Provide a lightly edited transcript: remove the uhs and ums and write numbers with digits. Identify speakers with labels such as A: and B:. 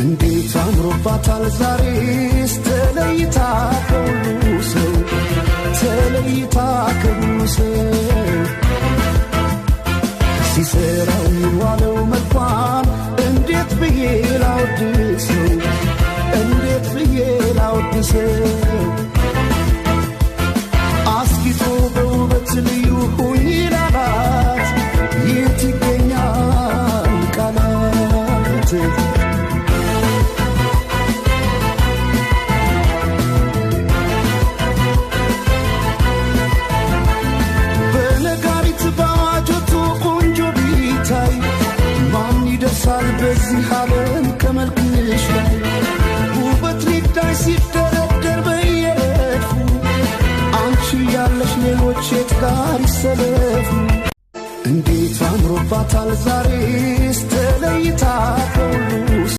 A: እንዴት አምሮባታል ዛሬስ ተለይታ ከሁሉ ሰው ተለይታ ከሁሉ ሰው ሲሰራው የዋለው መልኳን እንዴት ብዬ ላወድሰው እንዴት ብዬ ላወድሰው አስጊጦ በውበት ልዩ ሁኝ ላላት የት ይገኛል ቃላት በነጋሪት ባዋጆቱ ቆንጆ ቢታይ ማን ይደርሳል በዚህ ዓለም ከመልክሽ ላይ ውበት ሊታይ ሲደረደር በየረድፉ አንቺ ያለሽ ሌሎች የት ጋር ይሰለፉ እንዴት አምሮባታል ዛሬስ ተለይታ ከሁሉ